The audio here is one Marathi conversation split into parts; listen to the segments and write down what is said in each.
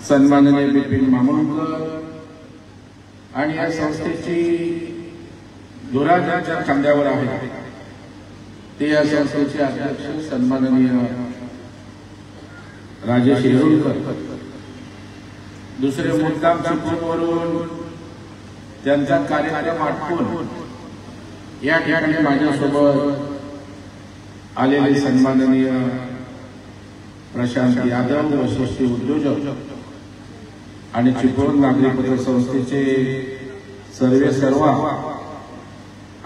सन्माननीय बिपिन मामूनकर आणि या संस्थेची धुराच्या खांद्यावर आहे ते या संस्थेचे अध्यक्ष सन्माननीय राजेश येळूरकर। दुसरे मुद्दाम चिपळूणवरून त्यांचा कार्यक्रम आटपून या ठिकाणी माझ्यासोबत आलेले सन्माननीय प्रशांत यादव यशस्वी उद्योजक आणि चिपळूण नागरी पतसंस्थेचे सर्व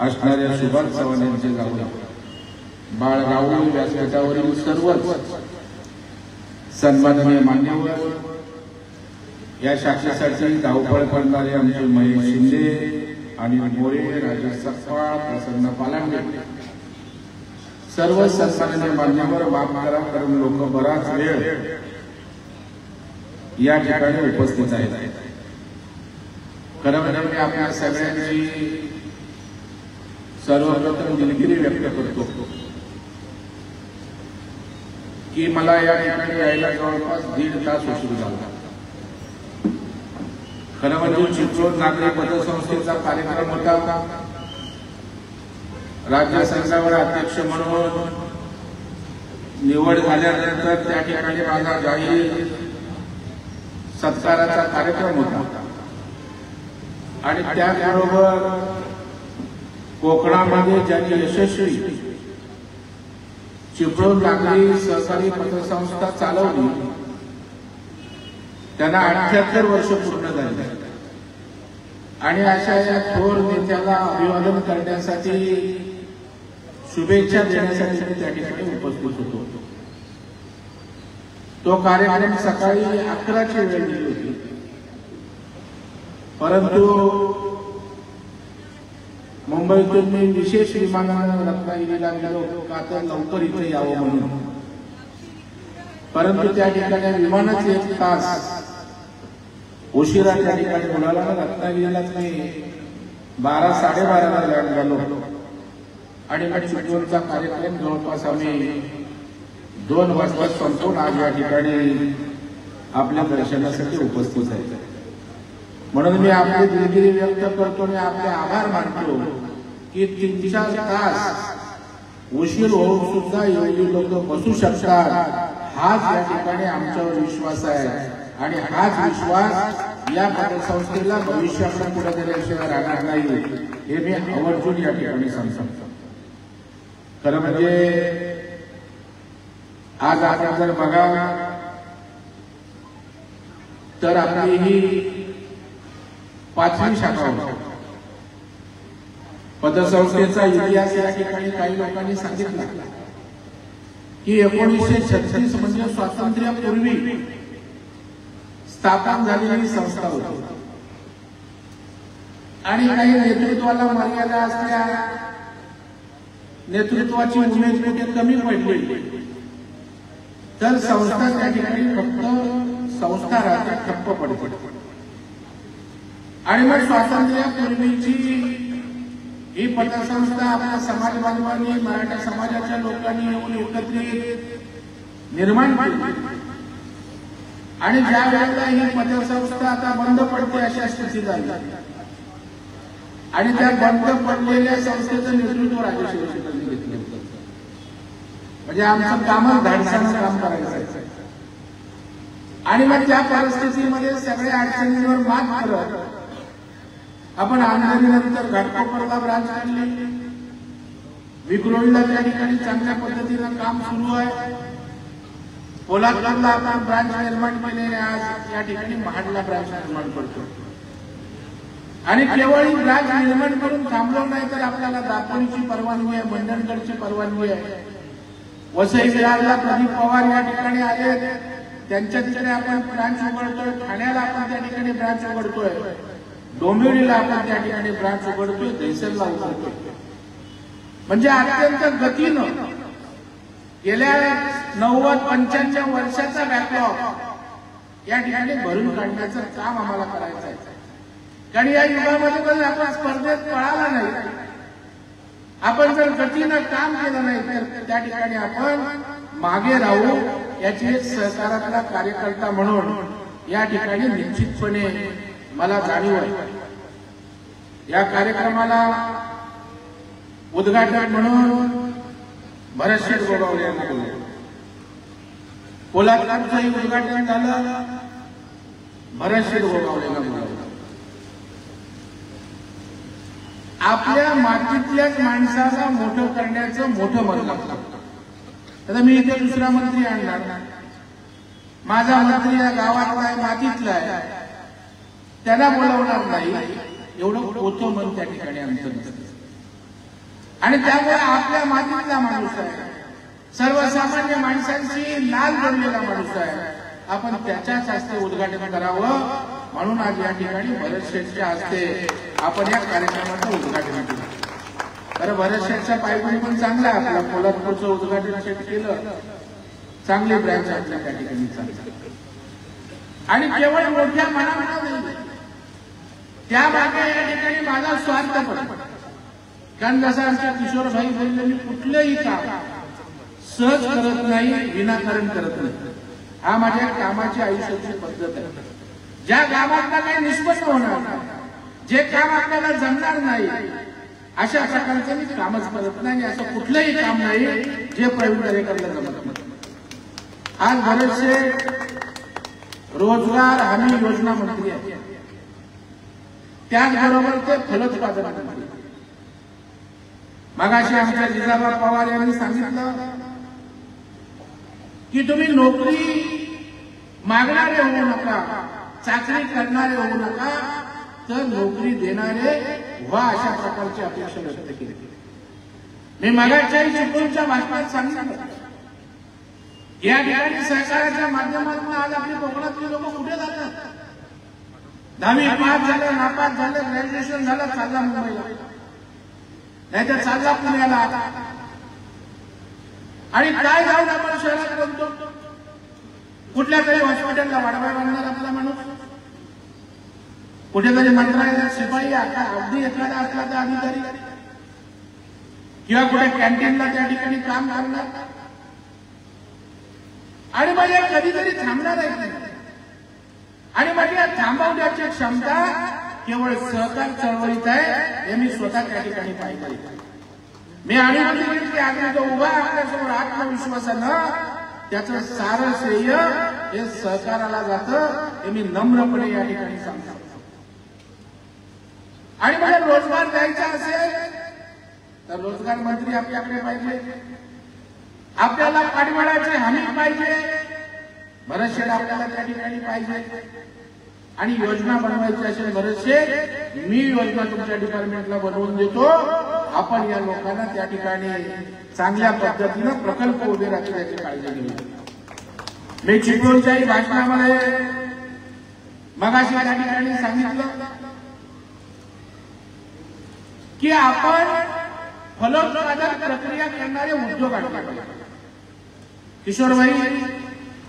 असणाऱ्या सुभाष चव्हाण यांचे जावई बाळगाव व्यासपीठावरील सर्वच सन्माननीय मान्यवर, या शाखेसाठी धावपळ करणारे आमचे महेश शिंदे आणि मोरे, राजेश सकपाळ, प्रसन्न पालांडे, सर्व सन्माननीय मान्यवर, माफ करा कारण लोक बराच वेळ या ठिकाणी उपस्थित आहेत। खरं म्हणजे मी आपल्या सगळ्यांची सर्वप्रथम दिलगिरी व्यक्त करतो की मला या ठिकाणी यायला जवळपास 1.5 तास उशीर झाला। खरं म्हणजे चिपळूण नागरी पतसंस्थेचा कार्यक्रम होता। राज्य संघावर अध्यक्ष म्हणून निवड झाल्यानंतर त्या ठिकाणी माझा जाहीर सत्काराचा कार्यक्रम होता आणि त्याबरोबर कोकणामध्ये ज्यांनी यशस्वी चिपळूण नागरी सहकारी पतसंस्था चालवली त्यांना 78 वर्ष पूर्ण झाली आणि अशा या थोर नेत्याला अभिवादन करण्यासाठी शुभेच्छा देण्यासाठी मी त्या ठिकाणी उपस्थित होतो। तो कार्यक्रम सकाळी 11ची वेळ दिली होती, परंतु मुंबईतून मी विशेष विमानाने रत्नागिरीला गेलो का तर लवकर इथे यावं म्हणून, परंतु त्या ठिकाणी विमानाच 1 तास उशिरा त्या ठिकाणी बोलावला। रत्नागिरीलाच मी 12-12:30ला लँड झालो आणि चिपळूणचा कार्यक्रम जवळपास आम्ही 2 वाजता संपून आज या ठिकाणी आपल्या दर्शनासाठी उपस्थित आहे। म्हणून मी आपली दिलगिरी व्यक्त करतो आणि आपले आभार मानतो की 3-4 तास उशीर होऊन सुद्धा एवढी लोक बसू शकतात, हाच या ठिकाणी आमच्यावर विश्वास आहे आणि हाच विश्वास या पतसंस्थेला भविष्याकडे पुढे नेल्याशिवाय राहणार नाही हे मी आवर्जून या ठिकाणी सांगतो। खरं म्हणजे आज आपण जर बघा तर आपली ही 5वी शाखा होती। पतसंस्थेचा इतिहास या ठिकाणी काही लोकांनी सांगितला की 1936 म्हणजे स्वातंत्र्यापूर्वी स्थापन झालेली संस्था होती आणि काही नेतृत्वाला मर्यादा असल्या, नेतृत्वाची उमेद कुठे कमी पडली तर संस्था त्या ठिकाणी फक्त संस्था राहते, ठप्प पडते आणि मग स्वातंत्र्यापूर्वीची ही पतसंस्था आपल्या समाज बांधवांनी, मराठा समाजाच्या लोकांनी येऊन एकत्रित निर्माण केली आणि ज्या वेळेला ही पतसंस्था आता बंद पडते अशा स्थिती झाली आणि त्या बंद पडलेल्या संस्थेचं नेतृत्व राजेश येळूरकरांनी घेतलं होतं। म्हणजे आमचं कामच धाडसानं काम करायचं आहे आणि मग त्या परिस्थितीमध्ये सगळ्या अडचणींवर मात करत आपण आंधळीनंतर घाटकोपरला ब्रांच काढली, विक्रोळीला त्या ठिकाणी चांगल्या पद्धतीनं काम सुरू आहे, कोल्हापूरला आपण ब्रांच निर्माण केले, आज या ठिकाणी महाडला ब्रांच निर्माण करतो आणि केवळ ही ब्रांच निर्माण करून थांबलो नाही तर आपल्याला दापोलीची परवानगी आहे, मंडणगडची परवानगी आहे, वसई विरारला प्रदीप पवार या ठिकाणी आले त्यांच्या तिकडे आपण ब्रांच उघडतोय, ठाण्याला आपण त्या ठिकाणी ब्रांच उघडतोय, डोंबिवलीला आपण त्या ठिकाणी ब्रांच उघडतोय, दहिसरला उघडतोय। म्हणजे अत्यंत गतीनं गेल्या 90-95 वर्षाचा बॅकलॉग या ठिकाणी भरून काढण्याचं काम आम्हाला करायचं आहे। कारण या युगामध्ये पण आपण स्पर्धेत पळाला नाही, आपण जर गतीनं काम केलं नाही तर त्या ठिकाणी आपण मागे राहू। याची एक सहकारातला कार्यकर्ता म्हणून या ठिकाणी निश्चितपणे मला जाणीव आहे। या कार्यक्रमाला उद्घाटन म्हणून भरतशेठ गोगावले यांना बोलवलं। पोलादपूरचंही उद्घाटन झालं, भरतशेठ गोगावलेला बोलवलं। आपल्या मातीतल्याच माणसाला मोठं करण्याचं मोठं मन लागतं। आता मी इथे दुसरा मंत्री आणणार, माझा मंत्री या गावातला आहे, मातीतला आहे, त्याला बोलावणार नाही, एवढं होतं मन त्या ठिकाणी आमचं नसतं। आणि त्यामुळे आपल्या मातीतला माणूस आहे, सर्वसामान्य माणसांशी लाल जोडलेला माणूस आहे, आपण त्याच्याच हस्ते उद्घाटन करावं म्हणून आज या ठिकाणी भरतशेठच्या हस्ते आपण या कार्यक्रमाचं उद्घाटन केलं। तर भरतशेठचा पायगुणी पण चांगला आहे, आपला पोलादपूरचं उद्घाटन शेठ केलं, चांगली ब्रँच आपल्या त्या ठिकाणी चालली। आणि केवळ मोठ्या मनामध्ये नाही, त्या मागे या ठिकाणी माझा स्वार्थ पण, कारण जसं आमच्या किशोरभाई बोलले, मी कुठलंही काम सहज करत नाही, विनाकारण करत नाही। हा माझ्या कामाची आयुष्याची पद्धत आहे। ज्या कामातला काही निष्पन्न होणार नाही, जे काम आपल्याला जमणार नाही, अशा प्रकारचं मी कामच करत नाही। असं कुठलंही काम नाही जे प्रवीण दरेकरला जमत नाही। आज भरतशेठ रोजगार हमी योजना मंत्री आहे, त्याचबरोबर ते फलोत्पादन मंत्री। मगाशी आमच्या जिजाबा पवार यांनी सांगितलं की तुम्ही नोकरी मागणारे होऊ नका, चाकरी करणारे होऊ नका, तर नोकरी देणारे व्हा, अशा प्रकारची अपेक्षा व्यक्त केली। मी मगाच्याही चिपळूणच्या भाषणात सांगितलं, या ठिकाणी सहकाराच्या माध्यमातून आज आपली कोकणातली लोक कुठे जातात? 10वी पास झालं, नापास झालं, ग्रॅज्युएशन झालं, चालला मुंबईला, नाहीतर चालला पुण्याला। आणि काय जाऊन आपण शहरात बोलतो, कुठल्या तरी हॉस्पिटलला वाढवाय बांधणार आपला माणूस, कुठेतरी मंत्रालयात शिपाई, अगदी एखादा असला तर अधिकारी, किंवा कुठे कॅन्टीनला त्या ठिकाणी काम करणार। आणि मग या कधीतरी थांबणार आहे, आणि मग या थांबवण्याची क्षमता केवळ सहकार चळवळीत आहे, हे मी स्वतः त्या ठिकाणी पाहिलं। मी आणि आम्ही जो उभा आपल्यासमोर आत्मविश्वासानं, त्याचं सारं श्रेय हे सहकाराला जातं, हे मी नम्रपणे या ठिकाणी सांगतो। आणि मला रोजगार द्यायचा असेल तर रोजगार मंत्री आपल्याकडे पाहिजे, आपल्याला पाठबळाची हमी पाहिजे, भरतशेठ आपल्याला त्या ठिकाणी पाहिजे। आणि योजना बनवायची असेल भरतशेठ, मी योजना तुमच्या डिपार्टमेंटला बनवून देतो, आपण या लोकांना त्या ठिकाणी चांगल्या पद्धतीनं प्रकल्प उभे राहतील याची काळजी घेऊ। मी चिपळूणच्याही भाषणामध्ये मगाशी त्या ठिकाणी सांगितलं की आपण फलोत्पादन प्रक्रिया करणारे उद्योग आणले पाहिजे। किशोरभाई,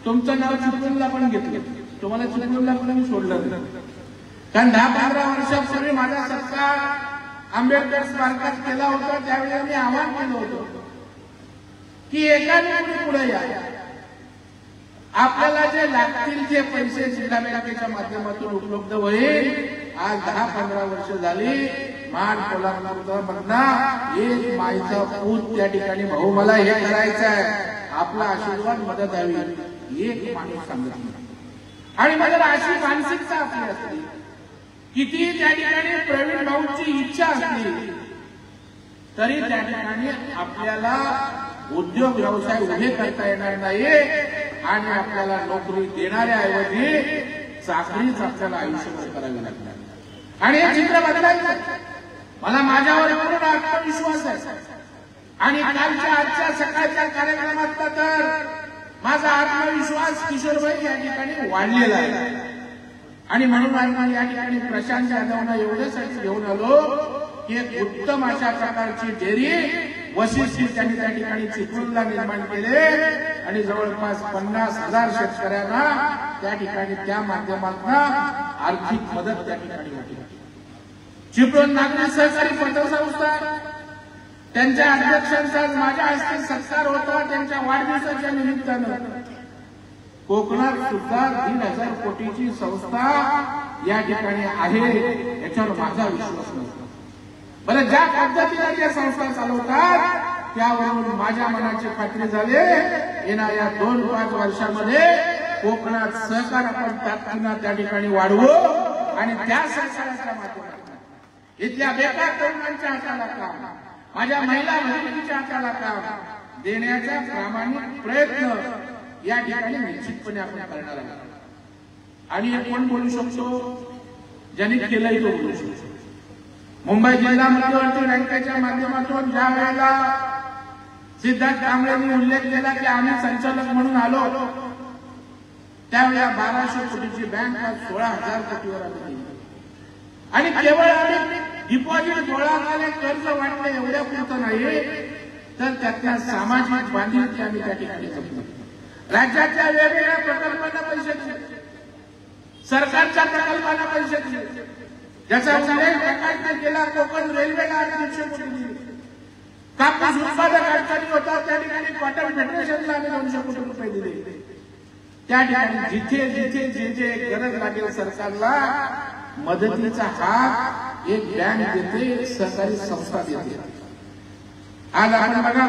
तुमचं नाव चिपळूणला पण घेतलं, तुम्हाला चिपळूणला पण मी सोडलं नाही, कारण 10-15 वर्षापूर्वी माझा सत्कार आंबेडकर स्मारकात केला होता, त्यावेळी मी आवाहन केलं होतं की एकाने पुढे या, आपल्याला जे लागतील ते पैसे जिल्हा बँकेच्या माध्यमातून उपलब्ध होईल। आज 10-15 वर्ष झाली, मान कोल्हापूरमधना एक माईचा पूत त्या ठिकाणी, भाऊ मला हे करायचं आहे, आपला आशीर्वाद मदत हवी, एक माणूस सांगत नाही। आणि मला अशी मानसिकता आपली असली, किती त्या ठिकाणी प्रवीण भाऊची इच्छा असली तरी त्या ठिकाणी आपल्याला उद्योग व्यवसाय उभे करता येणार नाही, आणि आपल्याला नोकरी देणाऱ्याऐवजी चाकरीच आपल्याला आयुष्यभर करावी लागणार। आणि हे चित्र बदलायचं, मला माझ्यावर पूर्ण आत्मविश्वास आहे। आणि कालच्या आजच्या सकाळच्या कार्यक्रमातला तर माझा आत्मविश्वास किशोरभाई या ठिकाणी वाढलेला आहे। आणि म्हणून आम्ही या ठिकाणी प्रशांत जाधवना एवढ्यासाठी घेऊन आलो की एक उत्तम अशा प्रकारची डेअरी वशिष्ठी त्यांनी त्या ठिकाणी चिपळूणला निर्माण केले, आणि जवळपास 50,000 शेतकऱ्यांना त्या ठिकाणी त्या माध्यमातून आर्थिक मदत त्या ठिकाणी होती। चिपळूण नागरी सहकारी पतसंस्था, त्यांच्या अध्यक्षांचा माझ्या हस्ते सत्कार होता त्यांच्या वाढदिवसाच्या निमित्तानं। कोकणात सुद्धा 1,500 कोटीची संस्था या ठिकाणी आहे, याच्यावर माझा विश्वास नसतो. बरं, ज्या पद्धतीने त्या संस्था चालवतात त्यावरून माझ्या मनाची खात्री झाली, येणाऱ्या 2-5 वर्षामध्ये कोकणात सहकार आपण तातडीने त्या ठिकाणी वाढवू आणि त्या सहकाराच्या माध्यमातून इथल्या बेकार तरुणांच्या हाताला काम, माझ्या महिला भगिनीच्या हाताला काम देण्याचा प्रामाणिक प्रयत्न या ठिकाणी निश्चितपणे आपण करणार आहोत. आणि कोण बोलू शकतो? ज्यांनी केलंय तो बोलू शकतो. मुंबई जिल्हा मध्यवर्ती बँकेच्या माध्यमातून ज्या वेळेला सिद्धार्थ कांबळेंनी उल्लेख केला की आम्ही संचालक म्हणून आलो, त्यावेळेला 1,200 कोटीची बँक 16,000 कोटीवर आली आणि केवळ आम्ही डिपॉझिट गोळा केले, कर्ज वाटले एवढ्या पुरतं नाही, तर त्यातल्या सामाजिक बांधिलकी आम्ही त्या ठिकाणी जपली. राज्याच्या वेगवेगळ्या प्रकल्पांना पैसे दिले, सरकारच्या प्रकल्पांना पैसे दिले, ज्याचा उल्लेख प्रकाशने केला. कोकण रेल्वेला आम्ही 200 कोटी दिले. कापूस उत्पादक अडचणी होता त्या ठिकाणी कॉटन फेडरेशनला आम्ही 200 कोटी रुपये दिले. त्या ठिकाणी जिथे जिथे जे जे गरज लागेल सरकारला मदतीचा हात एक बँक देते, सहकारी संस्था देते. आज आपण बघा,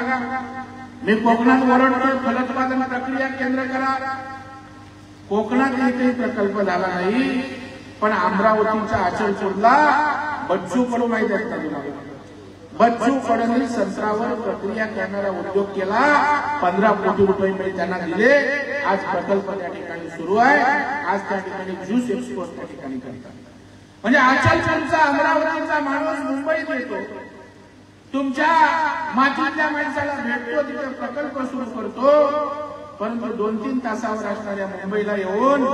मी कोकणात ओरडतो फलोत्पादन प्रक्रिया केंद्र करा. कोकणात एकही प्रकल्प झाला नाही, पण अमरावतीच्या अचलपूरला बच्चू कडू माहिती आहे का तुम्हाला? बच्चू कडूंनी संत्र्यावर प्रक्रिया करणारा उद्योग केला. 15 कोटी रुपये मी त्यांना दिले. आज प्रकल्प त्या ठिकाणी सुरू आहे. आज त्या ठिकाणी ज्यूस एक्सपोर्ट त्या ठिकाणी करतात. म्हणजे अचलपूरचा अमरावतीचा माणूस मुंबईत येतो, तुमच्या मातीतल्या माणसाला भेटतो, तिथे प्रकल्प सुरू करतो, परंतु 2-3 तासावर असणाऱ्या मुंबईला येऊन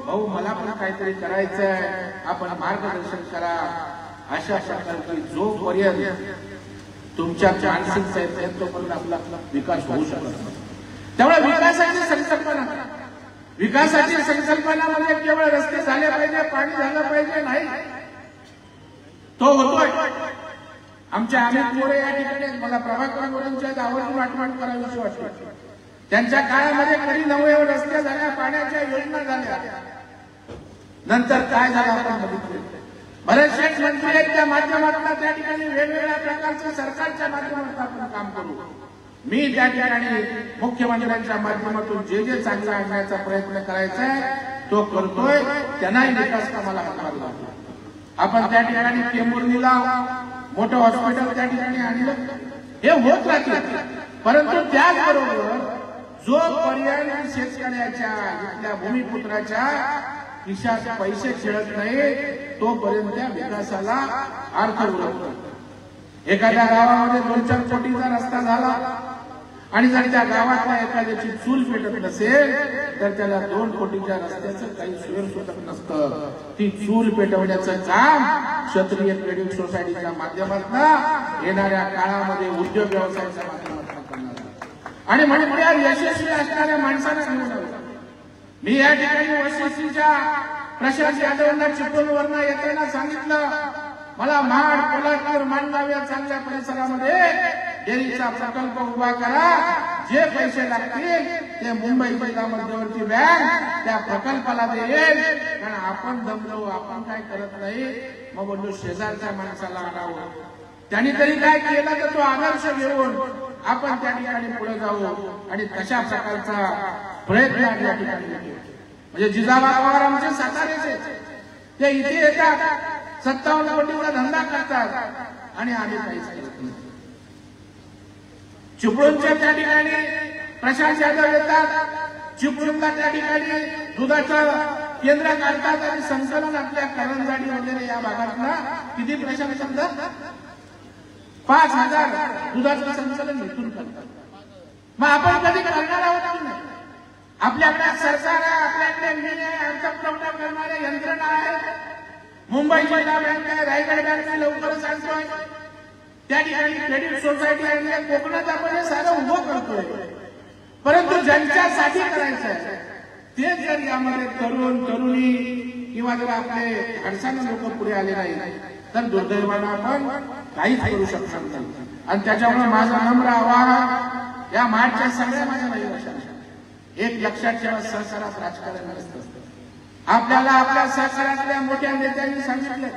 भाऊ मला पण काहीतरी करायचंय, आपण मार्गदर्शन करा. अशा प्रकारची जोपर्यंत तुमच्या मानसिकता येत तोपर्यंत आपला विकास होऊ शकत नाही. त्यामुळे विकासाची संकल्पना म्हणजे केवळ रस्ते झाले पाहिजे, पाणी झालं पाहिजे नाही, तो होतोय. आमच्या अमित मोरे या ठिकाणी मला प्रभाकर मोरेंच्या आवर्जून आठवण करावीशी वाटते. त्यांच्या काळामध्ये कधी 9 रस्ते झाल्या, पाण्याच्या योजना झाल्या, नंतर काय झालं आपण बघितलं. बरेचसे मंत्री आहेत, त्या माध्यमातून त्या ठिकाणी वेगवेगळ्या प्रकारचं सरकारच्या माध्यमातून आपण काम करू. मी त्या ठिकाणी मुख्यमंत्र्यांच्या माध्यमातून जे जे चांगलं आणण्याचा प्रयत्न करायचा आहे तो करतोय. त्यांनाही विकास कामाला हातभार लावला. आपण त्या ठिकाणी टेंभुर्णीला मोठं हॉस्पिटल त्या ठिकाणी आणलं, हे होत राहते. परंतु त्याचबरोबर जो पर्याय शेतकऱ्याच्या इथल्या भूमिपुत्राच्या खिशात पैसे खेळत नाही तोपर्यंत त्या विकासाला अर्थ उरतो. एखाद्या गावामध्ये 2-4 कोटीचा रस्ता झाला आणि जर त्या गावातल्या एखाद्याची चूल पेटत नसेल तर त्याला 2 कोटीच्या रस्त्याचं काही सोयर सुटत नसतं. ती चूल पेटवण्याचं काम क्षत्रिय क्रेडिट सोसायटीच्या माध्यमातून येणाऱ्या काळामध्ये उद्योग व्यवसायाच्या माध्यमातून करणार आणि म्हणजे या यशस्वी असणाऱ्या माणसांना घेऊन मी या ठिकाणी वशिष्ठीच्या प्रशांत यादवांना चिपळूणवरनं येताना सांगितलं, मला महाड, कोल्हापूर, माणगाव या चांगल्या परिसरामध्ये डेअरीचा प्रकल्प उभा करा. जे पैसे लागतील ते मुंबई जिल्हा मध्यवर्ती बँक त्या प्रकल्पाला देईल. कारण आपण दमलो, आपण काय करत नाही. मग बोललो शेजारच्या माणसाला आणावं. त्यांनी तरी काय केलं तर तो आदर्श घेऊन आपण त्या ठिकाणी पुढे जाऊ आणि तशा प्रकारचा प्रयत्न या ठिकाणी म्हणजे जिजाबा पवार आमचे सातारेचे, ते इथे येतात, 57 कोटीचा धंदा करतात आणि आम्ही काहीच करत नाही. चिपळूणच्या त्या ठिकाणी प्रशांत यादव येतात, चिपळूणला त्या ठिकाणी दुधाचं केंद्र काढतात आणि संकलन आपल्या करंजाडी वगैरे या भागातला किती प्रशांत समजा 5,000 दुधाचं संकलन इथून करतात. मग आपण कधी करणार आहोत की नाही? आपल्याकडे सरकार आहे, आपल्याकडे मी आहे, अंतपुरवठा करणाऱ्या यंत्रणा आहे, मुंबई जिल्हा बँक आहे, रायगड बँक आहे, लवकरच आणतोय, त्या ठिकाणी क्रेडिट सोसायटी आहे, कोकणात आपण हे सारं उभं करतोय. परंतु ज्यांच्यासाठी करायचं आहे ते जर यामध्ये तरुण तरुणी किंवा जर आपले हडसाने लोक पुढे आले नाही तर दुर्दैवानं आपण काहीच करू शकणार नाही. आणि त्याच्यामुळे माझं नम्र आवाहन या मार्चच्या सगळ्या माझ्या रहिवाशांना, एक लक्षात ठेवा, सहकारात राजकारण नसतं. आपल्याला आपल्या सहकारातल्या मोठ्या नेत्यांनी सांगितलं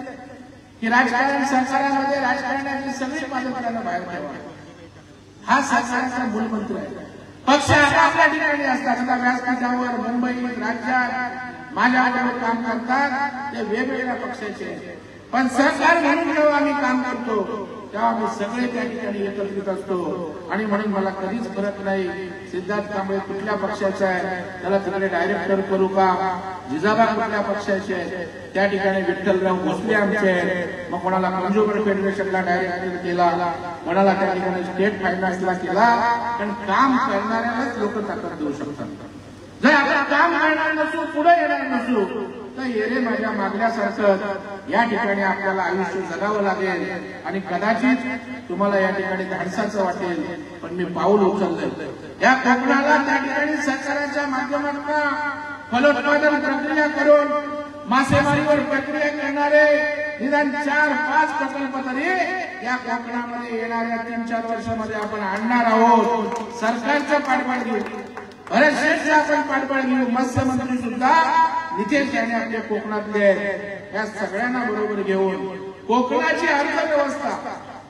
की राजकारण सहकारामध्ये राजकारणाची सगळी पादत्रानं बाहेर ठेवा. हा सहकाराचा मूलमंत्र आहे. पक्ष आपल्या ठिकाणी असतात, आता व्यासपीठावर मुंबईत राज्यात माझ्याबरोबर काम करतात ते वेगवेगळ्या पक्षाचे, पण सहकार म्हणून जेव्हा आम्ही काम करतो तेव्हा आम्ही सगळे त्या ठिकाणी एकत्रित असतो. आणि म्हणून मला कधीच फरक नाही सिद्धार्थ कांबळे कुठल्या पक्षाचा आहे, त्याला तिकडे डायरेक्टर करू का, जिजाबा कुठल्या पक्षाचे आहे, त्या ठिकाणी विठ्ठलराव भोसले आमचे आहेत, मग कोणाला कंझ्युमर फेडरेशनला डायरेक्टर केला, कोणाला त्या ठिकाणी स्टेट फायनान्सला केला. पण काम करणाऱ्यालाच लोक ताकद देऊ शकतात. जर आपण काम करणार नसू, पुढे येणार नसू, तर येरे माझ्या मागल्यासारखं या ठिकाणी आपल्याला आयुष्य जगावं लागेल. आणि कदाचित तुम्हाला या ठिकाणी धाडसाचं वाटेल, पण मी पाऊल उचललंय. या कोकणाला त्या ठिकाणी सरकारच्या माध्यमातून फलोत्पादन प्रक्रिया करून मासेमारीवर प्रक्रिया करणारे निदान 4-5 प्रकल्प तरी या कोकणामध्ये येणाऱ्या 3-4 वर्षामध्ये आपण आणणार आहोत. सरकारचं पाठबळ घेऊ, बरेचसे आपण पाठबळ घेऊ. मत्स्यमंत्री सुद्धा नितेश यांनी आपल्या कोकणातले या सगळ्यांना बरोबर घेऊन कोकणाची अर्थव्यवस्था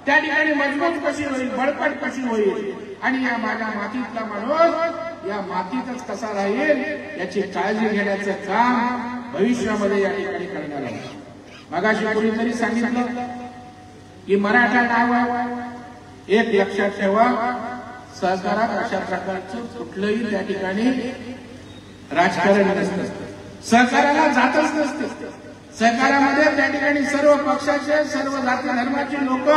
त्या ठिकाणी मजबूत कशी होईल, बळकट कशी होईल, आणि या माझ्या मातीतला माणूस या मातीतच कसा राहील याची काळजी घेण्याचं काम भविष्यामध्ये या ठिकाणी करणार आहे. मगाशी कोणीतरी सांगितलं की मराठा नाव आहे. एक लक्षात ठेवा, सहकारात अशा प्रकारचं कुठलंही त्या ठिकाणी राजकारण नसतं. सहकाराला जातच नसते. सहकारामध्ये त्या ठिकाणी सर्व पक्षाचे, सर्व जाती धर्माचे लोक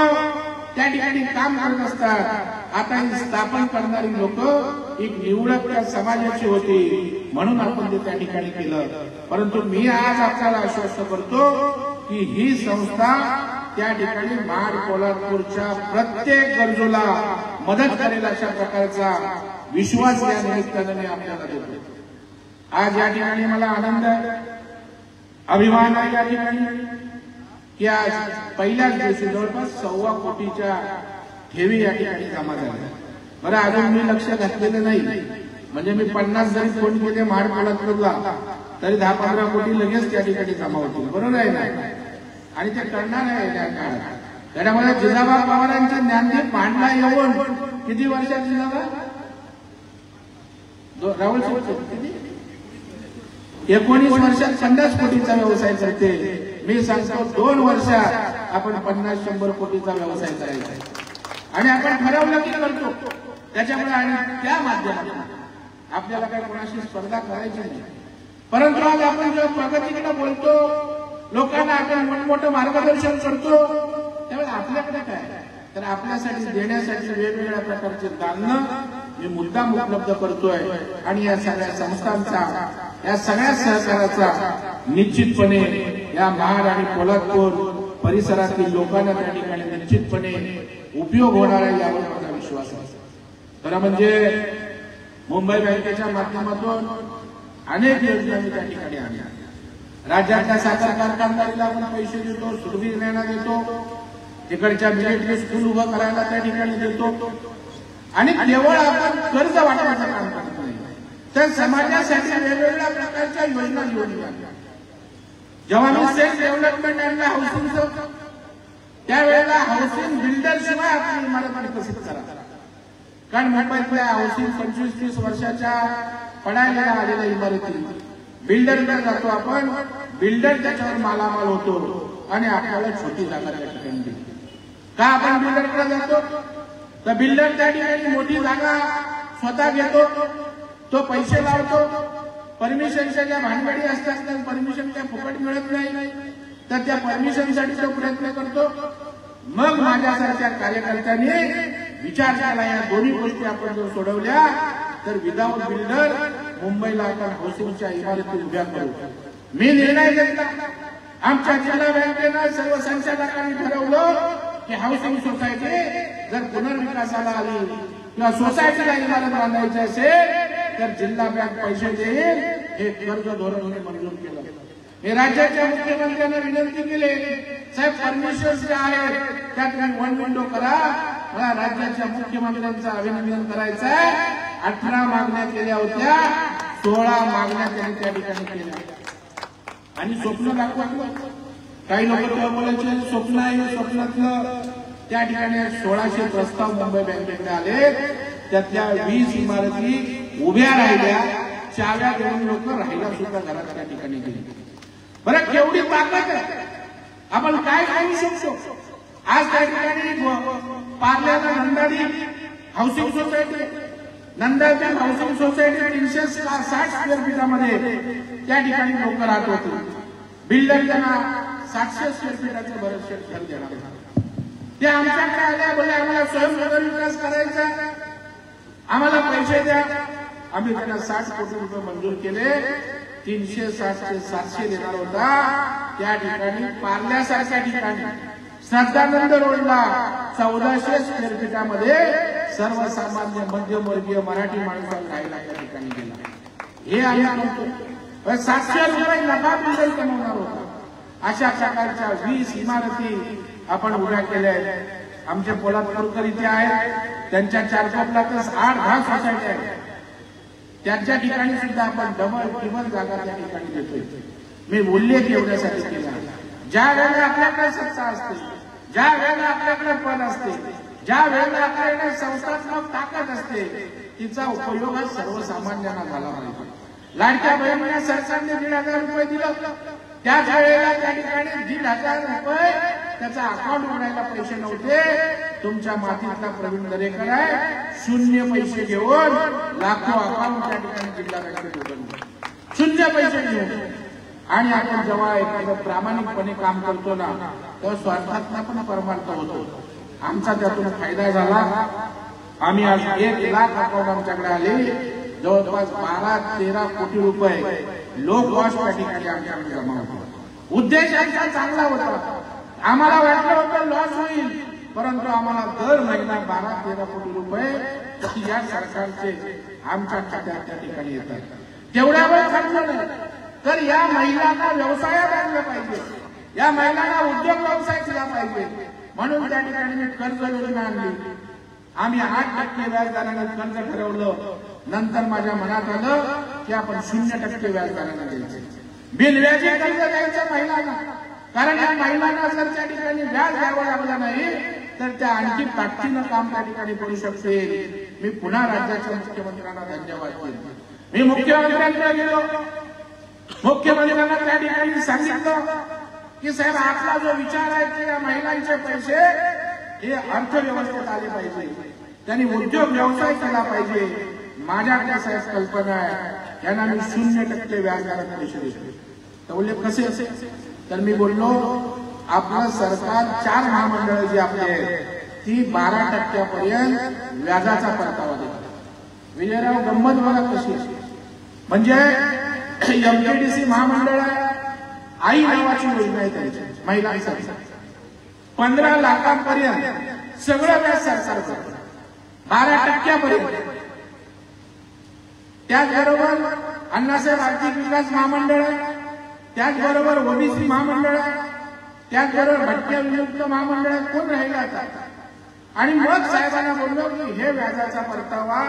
त्या ठिकाणी काम करत असतात. आता ही स्थापन करणारी लोक एक निवडक त्या समाजाची होती, म्हणून आपण ते त्या ठिकाणी केलं. परंतु मी आज आपल्याला आश्वस्त करतो की ही संस्था त्या ठिकाणी महाड पोलादपूरच्या प्रत्येक गरजूला मदत करेल अशा प्रकारचा विश्वास या निमित्ताने मी आपल्याला देतो. आज या ठिकाणी मला आनंद आहे, अभिमान आहे या ठिकाणी की आज पहिल्याच दिवशी जवळपास 1.25 कोटीच्या ठेवी या ठिकाणी जमा झाल्या. बरं, अजून मी लक्ष घातलेलं नाही, म्हणजे मी 50 जरी फोन केले महाड पोलादपूरला तरी 10-15 कोटी लगेच त्या ठिकाणी जमा होतील. बरोबर आहे ना? आणि ते करणार आहे त्या काळात. त्याच्यामध्ये जिजाबा पवारांच्या ज्ञानदीप भांडला येऊन किती वर्षात जिजाबा राहुल किती 19 वर्षात 50 कोटीचा व्यवसाय करते. मी सांगतो 2 वर्षात आपण 50-100 कोटीचा व्यवसाय करायचा आणि आपण ठरवलं की करतो. त्याच्यामुळे आणि त्या माध्यमातून आपल्याला काही कोणाशी स्पर्धा करायची नाही. परंतु आज आपण जेव्हा प्रगतीकडे बोलतो, लोकांना आपण मोठमोठं मार्गदर्शन करतो, त्यावेळेस आपल्याकडे काय तर आपल्यासाठी देण्यासाठी वेगवेगळ्या प्रकारचे दालन मी मुद्दाम उपलब्ध करतोय. आणि या सगळ्या संस्थांचा, या सगळ्या सहकाराचा निश्चितपणे या महाड आणि पोलादपूर परिसरातील लोकांना त्या ठिकाणी निश्चितपणे उपयोग होणार आहे यावर माझा विश्वास आहे. खरं म्हणजे मुंबई बँकेच्या माध्यमातून अनेक योजना मी त्या ठिकाणी आणल्या. राज्यातल्या साखर कारखानदारीला आपण पैसे देतो, सुरभीर निर्णय देतो, तिकडच्या मिलिटरी स्कूल उभं करायला त्या ठिकाणी देतो. आणि केवळ आपण कर्ज वाटण्याचं काम करत नाही, तर समाजासाठी वेगवेगळ्या प्रकारच्या योजना घेऊन येतात. जेव्हा मी सेल्फ डेव्हलपमेंट आणलं हाऊसिंगचं, त्यावेळेला हाऊसिंग बिल्डर शिवाय आपली इमारत विकसित करा. कारण मुंबईतल्या हाऊसिंग 25-30 वर्षाच्या पडायला आलेल्या इमारती बिल्डरकडे जातो आपण, बिल्डर त्याच्यावर मालामाल होतो आणि आपल्याला छोटी जागा त्या ठिकाणी देतो. का आपण बिल्डरकडे जातो? तर बिल्डर त्या ठिकाणी मोठी जागा स्वतः घेतो, तो पैसे लावतो, परमिशनच्या ज्या भानगडी असतात त्या परमिशन त्या फुकट मिळत नाही, तर त्या परमिशनसाठी तो प्रयत्न करतो. मग माझ्यासारख्या कार्यकर्त्यांनी विचार केला, या दोन्ही गोष्टी आपण जर सोडवल्या तर विदाऊट बिल्डर मुंबईला आपण हाऊसिंगच्या इमारती उभ्या करू. मी निर्णय घेतला, आमच्या जिल्हा बँकेनं सर्व संचालकांनी ठरवलं की हाऊसिंग सोसायटी जर पुनर्विकासाला आली किंवा सोसायटीला इमारत बांधायची असेल तर जिल्हा बँक पैसे देईल, हे कर्ज धोरण मंजूर केलं. हे राज्याच्या मुख्यमंत्र्यांना विनंती केली, साहेब परमिशन्स ज्या आहेत त्यात तुम्ही वन विंडो करा, मला राज्याच्या मुख्यमंत्र्यांचं अभिनंदन करायचं आहे. 18 मागण्या केल्या होत्या, 16 मागण्या त्यांनी त्या ठिकाणी केल्या आणि स्वप्न दाखवलं. काही लोक तेव्हा बोलायचे स्वप्न आहे, स्वप्नातलं त्या ठिकाणी 1600 प्रस्ताव मुंबई बँकेकडे आले, त्यातल्या 20 इमारती उभ्या राहिल्या, चाव्या देऊन लोक राहिला सुद्धा घरात त्या ठिकाणी गेले. बरं केवढी ताकद आहे, आपण काय करू शकतो. आज त्या ठिकाणी पार्ल्याला नंदाडी हाऊसिंग सोसायटी, नंदाच्या हाऊसिंग सोसायटी 360 स्क्वेअर फीटामध्ये त्या ठिकाणी लोक राहत होते. बिल्डर त्यांना 700 स्क्वेअर फीटाचं बरंचसं घर देणार होतं. ते आमच्याकडे आल्या, बोले आम्हाला स्वयंरोजगार विकास करायचा, आम्हाला पैसे द्या. आम्ही त्यांना 60 कोटी रुपये मंजूर केले. 360 ते 700 देणार होता. त्या ठिकाणी पार्ल्यासारख्या ठिकाणी श्रद्धानंद रोडला 1400 स्क्वेअर फीटामध्ये सर्वसामान्य मध्यमवर्गीय मराठी माणसाला राहायला त्या ठिकाणी गेला. हे आम्ही करतो. 700 रुपये नफा बिल्डर कमवणार होता. अशा प्रकारच्या 20 इमारती आपण उभ्या केल्या आहेत. आमचे पोलादपूरकर इथे आहेत, त्यांच्या 4 कोपऱ्यातच 8-10 सोसायटी आहेत. त्यांच्या ठिकाणी सुद्धा आपण डबल ट्रिपल जागा त्या ठिकाणी देतोय. मी उल्लेख एवढ्यासाठी केला, ज्या वेळेला आपल्याकडे सत्ता असते, ज्या वेळेला आपल्याकडे पद असते, ज्या वेळेला आपल्याकडे संस्थात्मक ताकद असते, तिचा उपयोग हा सर्वसामान्यांना झाला पाहिजे. लाडक्या बहिणीला सरकारने 1,500 रुपये दिलं, त्याच वेळेला त्या ठिकाणी 1,500 रुपये त्याचा अकाउंट उघडायला पैसे नव्हते. तुमच्या मातीतला प्रवीण दरेकर आहे, 0 पैसे घेऊन लाखो अकाउंट त्या ठिकाणी जिल्हा बँकेत उघडले, 0 पैसे घेऊन. आणि आपण जेव्हा एखादं प्रामाणिकपणे काम करतो ना, तेव्हा स्वार्थातला पण परमार्थ होतो. आमचा त्यातून फायदा झाला. आम्ही आज 1 लाख अकाउंट आमच्याकडे आले, जवळपास 12-13 कोटी रुपये लो कॉस्ट त्या ठिकाणी आमच्याकडे जमा होतो. उद्देश आमचा चांगला होता. आम्हाला वाटलं होतं लॉस होईल, परंतु आम्हाला दर महिना 12-13 कोटी रुपये या सरकारचे आमच्या खात्यात त्या ठिकाणी येतात. तेवढ्या वेळ खर्च नाही, तर या महिलांना व्यवसायात आणलं पाहिजे, या महिलांना उद्योग व्यवसाय केला पाहिजे. म्हणून त्या ठिकाणी मी कर्ज योजना आणली. आम्ही 8% व्याजदराने कर्ज ठरवलं. नंतर माझ्या मनात आलं की आपण 0% व्याजदराने द्यायचं, बिनव्याजी कर्ज द्यायचं महिलांना. कारण या महिलांना जर त्या ठिकाणी व्याज द्यावं लागलं नाही तर त्या आणखी ताकदीनं काम त्या ठिकाणी करू शकते. मी पुन्हा राज्याच्या मुख्यमंत्र्यांना धन्यवाद देतो. मी मुख्यमंत्र्यांकडे गेलो, मुख्यमंत्र्यांना त्या ठिकाणी सांगितलं की साहेब आपला जो विचार आहे की या महिलांचे पैसे हे अर्थव्यवस्थेत आले पाहिजे, त्यांनी उद्योग व्यवसाय केला पाहिजे. माझ्याकडे साहेब कल्पना आहे, यांना मी 0% व्याजदराने पैसे देतो. तर बोलले कसे असे, तर मी बोललो आपलं सरकार 4 महामंडळ जी आपली आहेत ती 12% व्याजाचा परतावा देतात. विजयराव गंमत बघा कशी, म्हणजे एमपीडीसी महामंडळ आहे, आई नावाची योजना आहे त्यांची महिलांसाठी, 15 लाखांपर्यंत सगळं व्याज सरकार करतं, 12% त्याचबरोबर अण्णासाहेब आर्थिक विकास महामंडळ आहे, त्याचबरोबर ओबीसी महामंडळ आहे, त्याचबरोबर भटक्या विमुक्त महामंडळ कोण राहिला आता. आणि मग साहेबांना बोललो की हे व्याजाचा परतावा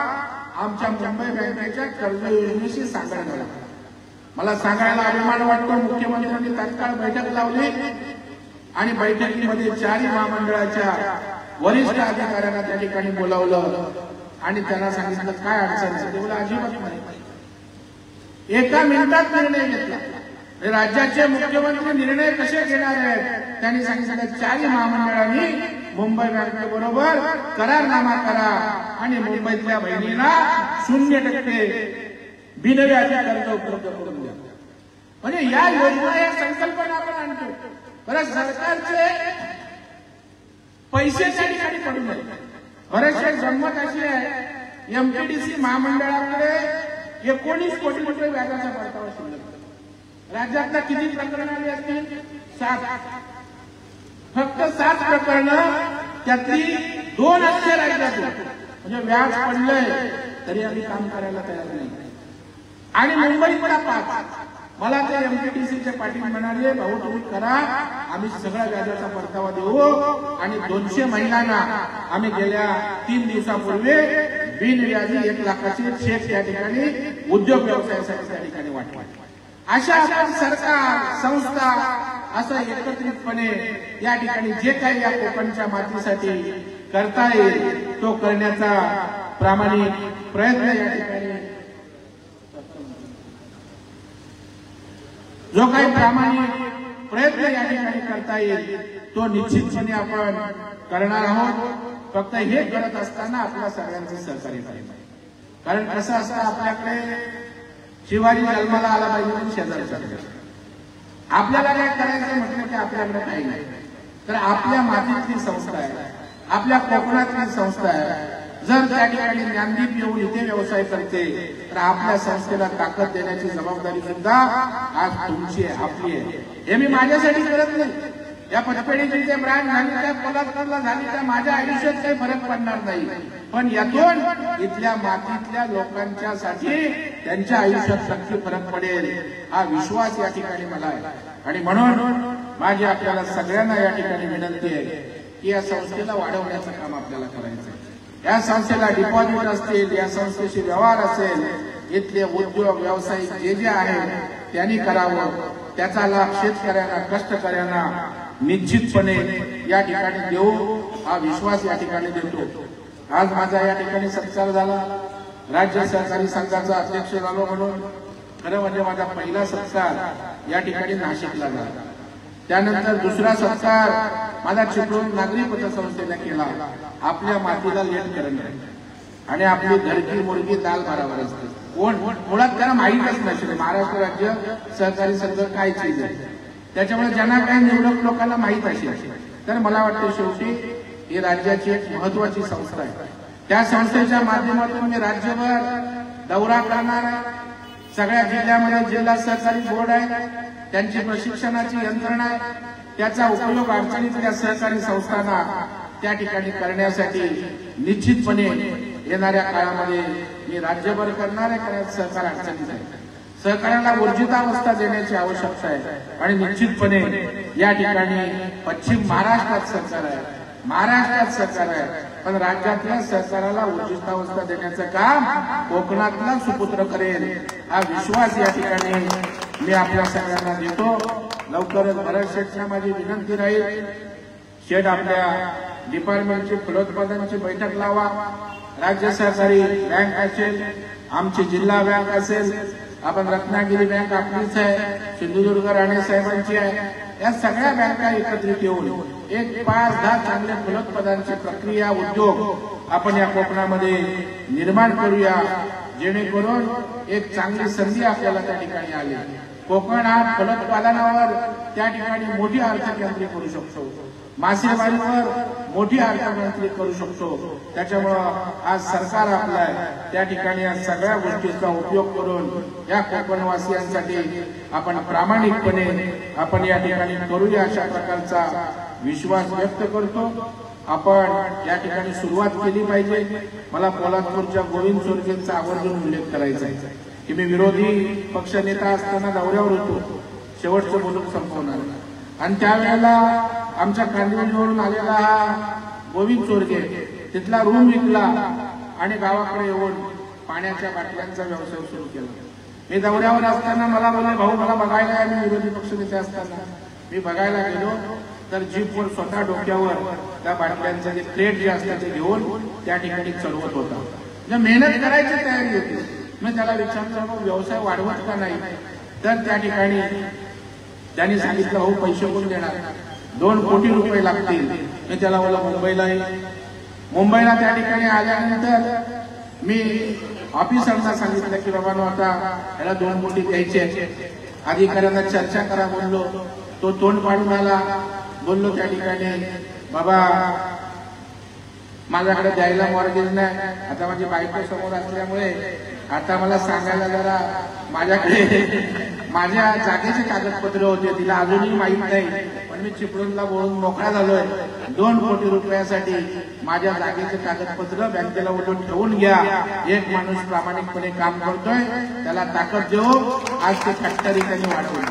आमच्या मुंबई बँकेच्या कर्ज योजनेशी सांगण्यात आला. मला सांगायला अभिमान वाटतो, मुख्यमंत्र्यांनी तात्काळ बैठक लावली आणि बैठकीमध्ये 4 महामंडळाच्या वरिष्ठ अधिकाऱ्यांना त्या ठिकाणी बोलावलं आणि त्यांना सांगितलं काय अडचण आहे. ते बोला अजिबात नाही. एका मिनिटात निर्णय घेतला. राज्याचे मुख्यमंत्री निर्णय कसे घेणार आहेत त्यांनी सांगितलं 4 महामंडळांनी मुंबई बँकेबरोबर करारनामा करा आणि मुंबईतल्या बहिणींना 0% बिनव्याजी कर्ज उपलब्ध करून द्या. म्हणजे या योजना या संकल्पना आपण आणतो. बरं सरकारचे पैसे त्या ठिकाणी पडू नये. बरेचसे गंमत अशी आहे, एमपीडीसी महामंडळाकडे 19 कोटी रुपये व्याजाचा परतावा शिल्लक. राज्यातल्या किती प्रकरण आली असतील? 7. फक्त 7 प्रकरणं, त्यातली 2 अक्षर राज्यात. म्हणजे व्याज पडलंय तरी आम्ही काम करायला तयार नाही. आणि मुंबईतला 5. मला ते एमपीटीसीचे पाटील म्हणाले, भाऊ तुम्ही करा, आम्ही सगळ्या व्याजाचा परतावा देऊ. आणि 200 महिलांना आम्ही गेल्या 3 दिवसापूर्वी बिनव्याजी 1 लाखाचे चेक त्या ठिकाणी उद्योग व्यवसायासाठी त्या ठिकाणी वाटले. अशा आपण सरकार, संस्था असं एकत्रितपणे या ठिकाणी जे काही या कोकणच्या मातीसाठी करता येईल तो करण्याचा प्रामाणिक प्रयत्न या ठिकाणी, जो काही प्रामाणिक प्रयत्न या ठिकाणी करता येईल तो निश्चितपणे आपण करणार आहोत. फक्त हे करत असताना आपल्या सगळ्यांचं सहकार्य पाहिजे. कारण कसं असतं, आपल्याकडे शिवाजी जन्माला आला पाहिजे म्हणून शेजारचा, आपल्याला काय करायचं म्हटलं की आपल्याकडे काही नाही. तर आपल्या मातीतली संस्था आहे, आपल्या कोकणातली संस्था आहे, जर त्या ठिकाणी ज्ञानदीप येऊन इथे व्यवसाय करते तर आपल्या संस्थेला ताकद देण्याची जबाबदारी सुद्धा आज तुमची आहे, आपली आहे. हे मी माझ्यासाठी करत नाही. या पतपेढीची जे ब्रँड झाली, त्या कोल्हापूरला झाली, त्या माझ्या आयुष्यात काही फरक पडणार नाही. पण यातून इथल्या मातीतल्या लोकांच्यासाठी त्यांच्या आयुष्यात नक्की फरक पडेल हा विश्वास या ठिकाणी मला आहे. आणि म्हणून माझी आपल्याला सगळ्यांना या ठिकाणी विनंती आहे की या संस्थेला वाढवण्याचं काम आपल्याला करायचं आहे. या संस्थेला डिपॉझिट असतील, या संस्थेशी व्यवहार असेल, इथले उद्योग व्यावसायिक जे जे आहेत त्यांनी करावं. त्याचा लाभ शेतकऱ्यांना, कष्टकऱ्यांना निश्चितपणे या ठिकाणी देऊ हा विश्वास या ठिकाणी देतो. आज माझा या ठिकाणी सत्कार झाला, राज्य सहकारी संघाचा अध्यक्ष झालो म्हणून. खरं म्हणजे माझा पहिला सत्कार या ठिकाणी नाशिकला झाला. त्यानंतर दुसरा सत्कार माझा चिपळूण नागरी पतसंस्थेला केला. आपल्या मातीला लेट करणे आणि आपली धरती मुलगी दाल बराबर असते. कोण मुळात त्यांना माहीतच नसेल महाराष्ट्र राज्य सहकारी संघ काय चीज आहे. त्याच्यामुळे ज्यांना काही निवडक लोकांना माहीत असेल. तर मला वाटतं शेवटी ही राज्याची एक महत्वाची संस्था आहे. त्या संस्थेच्या माध्यमातून मी राज्यभर दौरा करणार आहे. सगळ्या जिल्ह्यामध्ये जिल्हा सहकारी बोर्ड आहे, त्यांची प्रशिक्षणाची यंत्रणा आहे. त्याचा उपयोग अडचणीतल्या सहकारी संस्थांना त्या ठिकाणी करण्यासाठी निश्चितपणे येणाऱ्या काळामध्ये मी राज्यभर करणार आहे. कारण सहकार अडचणीत आहे, सहकार्याला ऊर्जितावस्था देण्याची आवश्यकता आहे. आणि निश्चितपणे या ठिकाणी पश्चिम महाराष्ट्रात सरकार आहे, महाराष्ट्रात सरकार आहे, पण राज्यातल्या सहकाराला ऊर्जितावस्था देण्याचं काम कोकणातला सुपुत्र करेल हा विश्वास या ठिकाणी मी आपल्या सगळ्यांना देतो. लवकरच भरत शेठना माझी विनंती राहील, शेठ आपल्या डिपार्टमेंटची फलोत्पादनची बैठक लावा. राज्य सहकारी बँक असेल, आमची जिल्हा बँक असेल, आपण रत्नागिरी बँक आपलीच आहे, सिंधुदुर्ग राणे साहेबांची आहे, या सगळ्या बँका एकत्रित येऊन एक 5-10 चांगले फलोत्पादनाची प्रक्रिया उद्योग आपण या कोकणामध्ये निर्माण करूया, जेणेकरून एक चांगली संधी आपल्याला त्या ठिकाणी आली. कोकण हा फलोत्पादनावर त्या ठिकाणी मोठी अर्थक्रांती करू शकतो, मासेमारीवर मोठी अर्थक्रांती करू शकतो. त्याच्यामुळं आज सरकार आपलं आहे, त्या ठिकाणी या सगळ्या गोष्टींचा उपयोग करून या कोकणवासियांसाठी आपण प्रामाणिकपणे आपण या ठिकाणी करूया अशा प्रकारचा विश्वास व्यक्त करतो. आपण या ठिकाणी सुरुवात केली पाहिजे. मला पोलादपूरच्या गोविंद चोरगेंचा आवर्जून उल्लेख करायचा आहे की मी विरोधी पक्षनेता असताना दौऱ्यावर होतो, शेवटचं बोलून संपवणार. आणि त्यावेळेला आमच्या कांदिवलीवरून आलेला हा गोविंद चोरगे तिथला रूम विकला आणि गावाकडे येऊन पाण्याच्या बाटल्यांचा व्यवसाय सुरू केला. मी दौऱ्यावर असताना मला बोलले, भाऊ मला बघायला आहे. मी विरोधी पक्षनेते असताना मी बघायला गेलो तर जीपवर स्वतः डोक्यावर त्या बाटल्यांचे जे क्रेट जे असतात ते घेऊन त्या ठिकाणी चढवत होता. म्हणजे मेहनत करायची तयारी होती. मी त्याला विचारलं, व्यवसाय वाढवत का नाही? तर त्या ठिकाणी त्यांनी सांगितलं, भाऊ पैसे कोण देणार? 2 कोटी रुपये लागतील. मी त्याला बोला मुंबईला त्या ठिकाणी आल्यानंतर मी ऑफिसरला सांगितलं की बाबांनो आता याला 2 कोटी द्यायचे, अधिकाऱ्यांना चर्चा करा बोललो. तो तोंड पाडून आला, बोललो त्या ठिकाणी बाबा माझ्याकडे द्यायला मॉर्गेज नाही. आता माझी बायको समोर असल्यामुळे आता मला सांगायला जरा माझ्याकडे माझ्या जागेचे कागदपत्र होते, तिला अजूनही माहीत नाही. पण मी चिपळूणला बोलून मोकळा झालोय. 2 कोटी रुपयासाठी माझ्या जागेचे कागदपत्र बँकेला बोलून ठेवून घ्या. एक माणूस प्रामाणिकपणे काम करतोय, त्याला ताकद देऊ आज ते फॅक्टरी त्यांनी वाढवली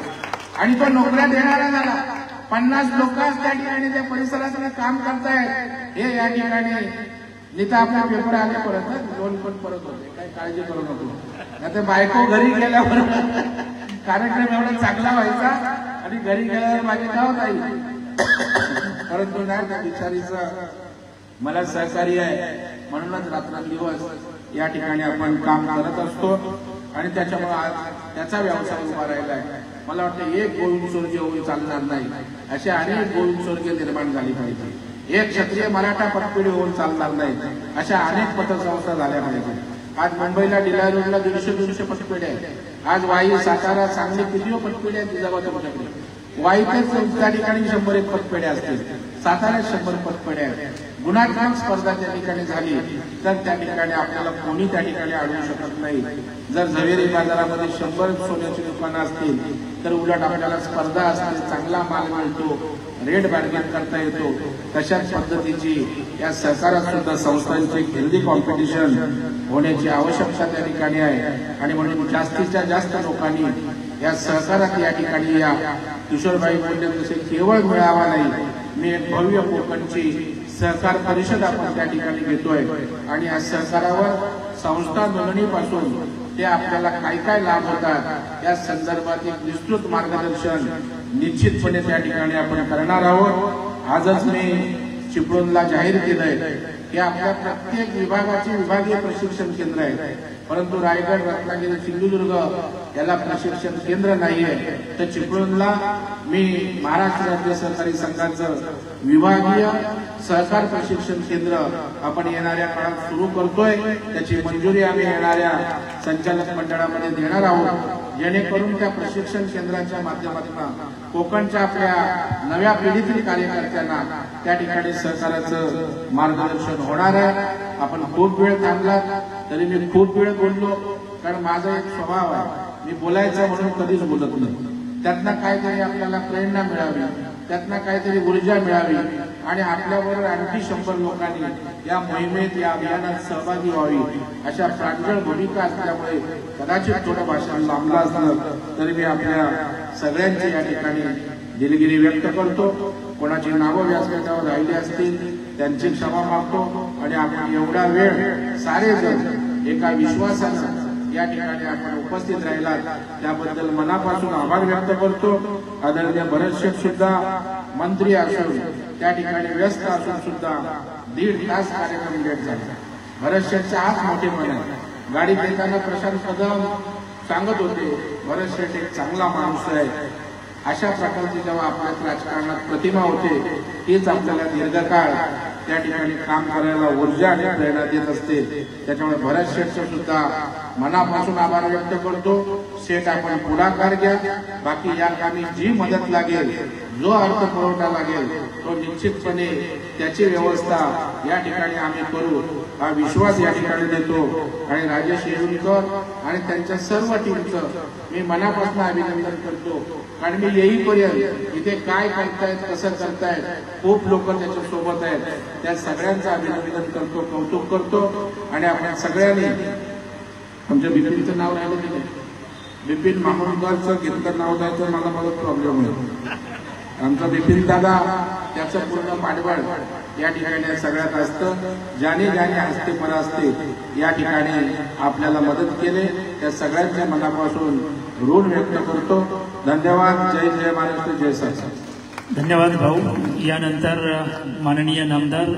आणि तो नोकऱ्या देणारा झाला. 50 लोक त्या ठिकाणी त्या परिसरात काम करतायत. हे या ठिकाणी निता आपला पेपर आले परत दोन पण परत होते, काही काळजी करू नको. आता बायको घरी गेल्यावर कार्यक्रम एवढा चांगला व्हायचा आणि घरी गेल्यावर माझे गाव जाईल. परंतु नाही, त्या बिचारीचं मला सहकार्य आहे म्हणूनच रात्रंदिवस या ठिकाणी आपण काम करत असतो आणि त्याच्यामुळे आज त्याचा व्यवसाय उभा राहिला आहे. मला वाटतं एक गोविंद स्वर्गीय होऊन चालणार नाही, असे अनेक गोविंद स्वर्गीय निर्माण झाली पाहिजे. एक क्षत्रिय मराठा पतपिढी होऊन चालणार नाही, अशा अनेक पतसंस्था झाल्या पाहिजे. आज मुंबईला डिलाय रोडला 150-200 पतपेढ्या आहेत. आज वाई, सातारा, सांगली किती पतपेढ्या आहेत जिजाबा तुमच्याकडे. वाईतच त्या ठिकाणी 100 पतपेढ्या असतील, साताऱ्यात 100 पतपेढ्या आहेत. गुणात्मक स्पर्धा त्या ठिकाणी झाली तर त्या ठिकाणी आपल्याला कोणी त्या ठिकाणी अडवू शकत नाही. जर झवेरी बाजारामध्ये 100 सोन्याची दुकानं असतील तर उलट आपल्याला स्पर्धा असते, चांगला माल मिळतो, रेट बार्गेन करता येतो. तशाच पद्धतीची या सहकारात सुद्धा संस्थांची हेल्दी कॉम्पिटिशन होण्याची आवश्यकता त्या ठिकाणी आहे आणि म्हणून जास्तीत जास्त लोकांनी या सहकारात या ठिकाणी या. किशोरबाई बोलले तसे केवळ मिळावा नाही, मी एक भव्य कोकणची सहकार परिषद आपण त्या ठिकाणी घेतोय आणि या सहकारावर संस्था नोंदणीपासून ते आपल्याला काय काय लाभ होतात या संदर्भात एक विस्तृत मार्गदर्शन निश्चितपणे त्या ठिकाणी आपण करणार आहोत. आजच मी चिपळूणला जाहीर केलंय की आपल्या प्रत्येक विभागाची विभागीय प्रशिक्षण केंद्र आहे, परंतु रायगड, रत्नागिरी, सिंधुदुर्ग याला प्रशिक्षण केंद्र नाहीये. तर चिपळूणला मी महाराष्ट्र राज्य सहकारी संघाचं विभागीय सहकार प्रशिक्षण केंद्र आपण येणाऱ्या काळात सुरू करतोय. त्याची मंजुरी आम्ही येणाऱ्या संचालक मंडळामध्ये देणार आहोत, जेणेकरून त्या प्रशिक्षण केंद्राच्या माध्यमातून कोकणच्या आपल्या नव्या पिढीतील कार्यकर्त्यांना त्या ठिकाणी सहकाराचं मार्गदर्शन होणार आहे. आपण खूप वेळ थांबला तरी मी खूप वेळ बोललो, कारण माझा एक स्वभाव आहे, मी बोलायचं म्हणून कधीच बोलत नाही. त्यातनं काहीतरी आपल्याला प्रेरणा मिळावी, त्यातनं काहीतरी ऊर्जा मिळावी आणि आपल्याबरोबर आणखी 100 लोकांनी या मोहिमेत, या अभियानात सहभागी व्हावी, अशा प्रांजळ भूमिका असल्यामुळे कदाचित थोडं भाषण लांबलं असलं तरी मी आपल्या सगळ्यांची या ठिकाणी दिलगिरी व्यक्त करतो. कोणाची नावं व्यासपीठावर राहिली असतील त्यांची क्षमा मागतो आणि आपण एवढा वेळ सारेजण एका विश्वासानं या ठिकाणी आपण उपस्थित राहिलात त्याबद्दल मनापासून आभार व्यक्त करतो. आदरणीय भरत शेठ सुद्धा मंत्री असून त्या ठिकाणी व्यस्त असून सुद्धा 1.5 तास कार्यक्रम लेट झाला. भरत शेठचा हाच मोठेपण आहे. गाडी देताना प्रशांत कदम सांगत होते भरत शेठ एक चांगला माणूस आहे. अशा प्रकारची जेव्हा आपल्या राजकारणात प्रतिमा होते तीच आपल्याला दीर्घकाळ त्या ठिकाणी काम करायला ऊर्जा आणि प्रेरणा देत असते. त्याच्यामुळे भरत शेठचं सुद्धा मनापासून आभार व्यक्त करतो. शेठ आपण पुढाकार घ्या, बाकी या कामी जी मदत लागेल, जो अर्थपुरवठा लागेल तो निश्चितपणे त्याची व्यवस्था या ठिकाणी आम्ही करू हा विश्वास या ठिकाणी देतो. आणि राजेश येऊनकर आणि त्यांच्या सर्व टीमचं मी मनापासून अभिनंदन करतो, कारण मी येईपर्यंत इथे काय करतायत, कसं करतायत, खूप लोक त्याच्या सोबत आहेत. त्या सगळ्यांचं अभिनंदन करतो, कौतुक करतो. आणि आपण सगळ्यांनी आमच्या बिपिनचं नाव राहिलं की नाही, बिपिन मामुलकरचं घेतलं नाव द्यायचं मला प्रॉब्लेम आहे. आमचा बिपिन दादा त्याचं पूर्ण पाठबळ या ठिकाणी सगळ्यात असतं. ज्याने हस्ते परा असते या ठिकाणी आपल्याला मदत केले त्या सगळ्यांच्या मनापासून ऋण व्यक्त करतो. धन्यवाद. जय जय महाराष्ट्र, जय सरकार. धन्यवाद भाऊ. यानंतर माननीय नामदार